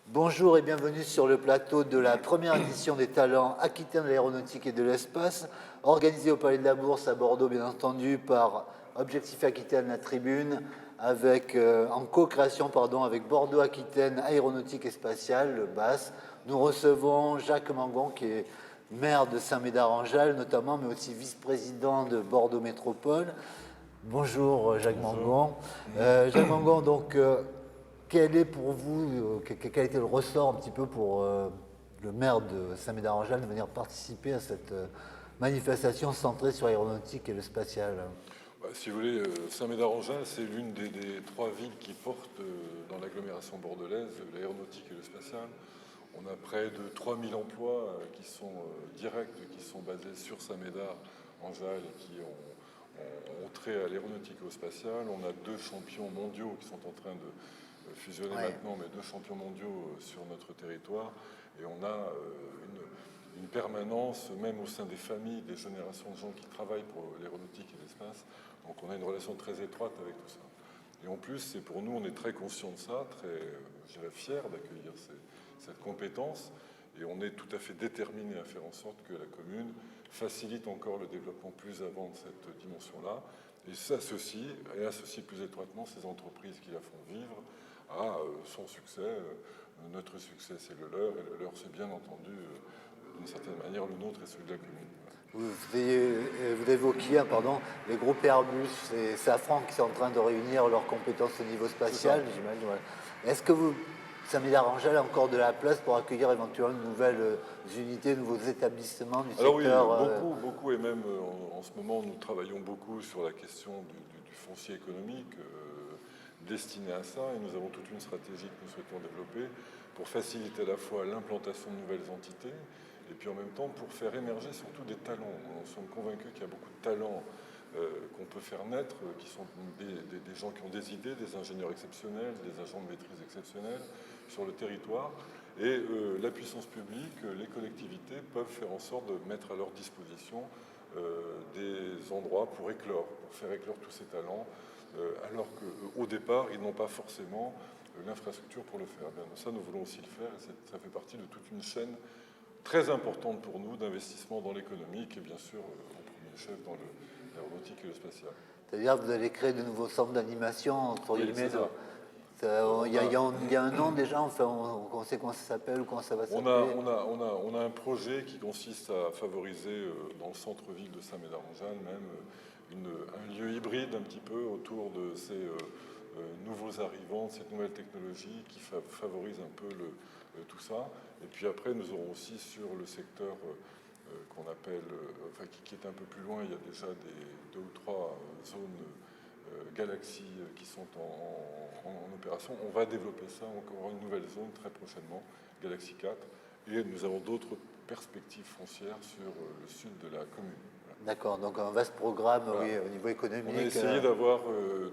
Bonjour et bienvenue sur le plateau de la première édition des Talents Aquitaine de l'aéronautique et de l'espace, organisée au Palais de la Bourse à Bordeaux, bien entendu, par Objectif Aquitaine, la Tribune, en co-création avec Bordeaux Aquitaine Aéronautique et Spatiale, le BAS. Nous recevons Jacques Mangon, qui est maire de Saint-Médard-en-Jalles notamment, mais aussi vice-président de Bordeaux Métropole. Bonjour Jacques Mangon. Jacques Mangon, donc, quel est pour vous, quel a été le ressort un petit peu pour le maire de Saint-Médard-en-Jalles de venir participer à cette manifestation centrée sur l'aéronautique et le spatial? Si vous voulez, Saint-Médard-en-Jalles, c'est l'une des trois villes qui portent dans l'agglomération bordelaise l'aéronautique et le spatial. On a près de 3000 emplois qui sont directs, qui sont basés sur Saint-Médard-en-Jalles et qui ont trait à l'aéronautique et au spatial. On a deux champions mondiaux qui sont en train de fusionner maintenant, mais deux champions mondiaux sur notre territoire. Et on a une permanence, même au sein des familles, des générations de gens qui travaillent pour l'aéronautique et l'espace. Donc on a une relation très étroite avec tout ça. Et en plus, c'est pour nous, on est très conscients de ça, très, je dirais, fiers d'accueillir cette compétence. Et on est tout à fait déterminé à faire en sorte que la commune facilite encore le développement plus avant de cette dimension-là et s'associe, et associe plus étroitement ces entreprises qui la font vivre à son succès. Notre succès, c'est le leur, et le leur, c'est bien entendu, d'une certaine manière, le nôtre et celui de la commune. Vous évoquiez les groupes Airbus et Safran qui sont en train de réunir leurs compétences au niveau spatial, j'imagine. Ouais. Est-ce que Saint-Médard-en-Jalles a encore de la place pour accueillir éventuellement de nouvelles unités, de nouveaux établissements du Alors secteur? oui, beaucoup, et même en ce moment, nous travaillons beaucoup sur la question du foncier économique destiné à ça, et nous avons toute une stratégie que nous souhaitons développer pour faciliter à la fois l'implantation de nouvelles entités, et puis en même temps pour faire émerger surtout des talents. Nous sommes convaincus qu'il y a beaucoup de talents qu'on peut faire naître, qui sont des gens qui ont des idées, des ingénieurs exceptionnels, des agents de maîtrise exceptionnels sur le territoire. Et la puissance publique, les collectivités peuvent faire en sorte de mettre à leur disposition des endroits pour éclore, pour faire éclore tous ces talents, alors qu'au départ, ils n'ont pas forcément l'infrastructure pour le faire. Bien, ça, nous voulons aussi le faire, et ça fait partie de toute une chaîne très importante pour nous d'investissement dans l'économique et bien sûr, en premier chef, dans l'aéronautique et le spatial. C'est-à-dire que vous allez créer de nouveaux centres d'animation, entre guillemets. Il y a un nom déjà, enfin, on sait comment ça s'appelle ou comment ça va s'appeler. On a un projet qui consiste à favoriser dans le centre-ville de Saint-Médard-en-Jalles même un lieu hybride un petit peu autour de ces nouveaux arrivants, cette nouvelle technologie qui favorise un peu tout ça. Et puis après, nous aurons aussi sur le secteur qu'on appelle, qui est un peu plus loin, il y a déjà deux ou trois zones galaxies qui sont en opération. On va développer ça, encore une nouvelle zone très prochainement, Galaxie 4, et nous avons d'autres perspectives foncières sur le sud de la commune. Voilà. D'accord, donc un vaste programme oui, au niveau économique. On a essayé d'avoir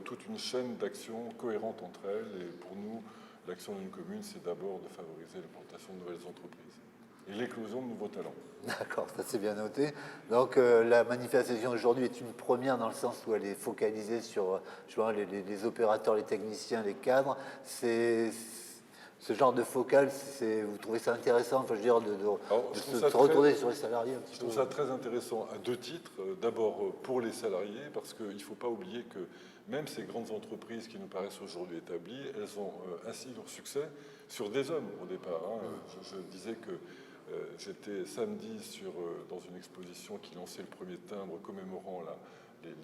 toute une chaîne d'actions cohérentes entre elles, et pour nous, l'action d'une commune, c'est d'abord de favoriser l'implantation de nouvelles entreprises et l'éclosion de nouveaux talents. D'accord, ça c'est bien noté. Donc la manifestation aujourd'hui est une première dans le sens où elle est focalisée sur les opérateurs, les techniciens, les cadres. Ce genre de focal, vous trouvez ça intéressant, enfin, je veux dire, de se retourner sur les salariés un petit peu. Je trouve ça très intéressant à deux titres. D'abord pour les salariés, parce qu'il ne faut pas oublier que même ces grandes entreprises qui nous paraissent aujourd'hui établies, elles ont assis leur succès sur des hommes au départ. Je disais que j'étais samedi dans une exposition qui lançait le premier timbre commémorant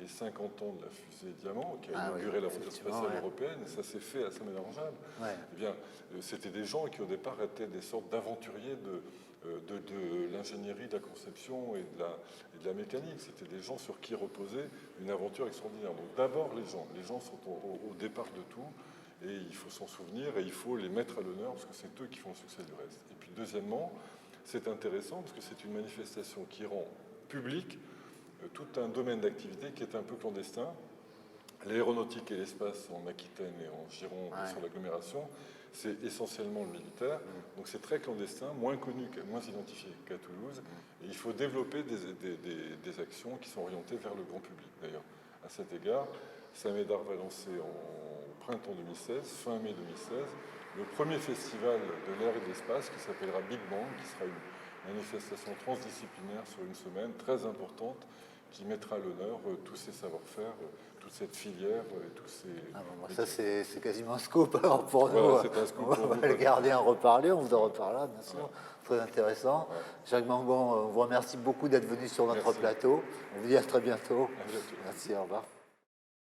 les 50 ans de la fusée Diamant, qui a inauguré l'aventure spatiale européenne, et ça s'est fait à Saint-Médard-en-Jalles. Ouais. Eh bien, c'était des gens qui au départ étaient des sortes d'aventuriers de l'ingénierie, de la conception et de la mécanique. C'était des gens sur qui reposait une aventure extraordinaire. Donc d'abord les gens sont au départ de tout, et il faut s'en souvenir, et il faut les mettre à l'honneur, parce que c'est eux qui font le succès du reste. Et puis deuxièmement, c'est intéressant parce que c'est une manifestation qui rend public tout un domaine d'activité qui est un peu clandestin. L'aéronautique et l'espace en Aquitaine et en Gironde sur l'agglomération, c'est essentiellement le militaire. Donc c'est très clandestin, moins connu, moins identifié qu'à Toulouse. Et il faut développer des actions qui sont orientées vers le grand public. D'ailleurs, à cet égard, Saint-Médard va lancer au printemps 2016, fin mai 2016, le premier festival de l'air et de l'espace qui s'appellera Big Bang, qui sera une manifestation transdisciplinaire sur une semaine très importante qui mettra à l'honneur tous ces savoir-faire, toute cette filière et tous ces... Ah bon, ça, c'est quasiment un scoop alors pour Voilà, nous. c'est un scoop On pour va nous, le parce que- garder en reparler, on vous en reparlera, bien sûr. Ouais. Très intéressant. Ouais. Jacques Mangon, on vous remercie beaucoup d'être venu sur notre Merci. plateau. On vous dit à très bientôt. À bientôt. Merci, au revoir.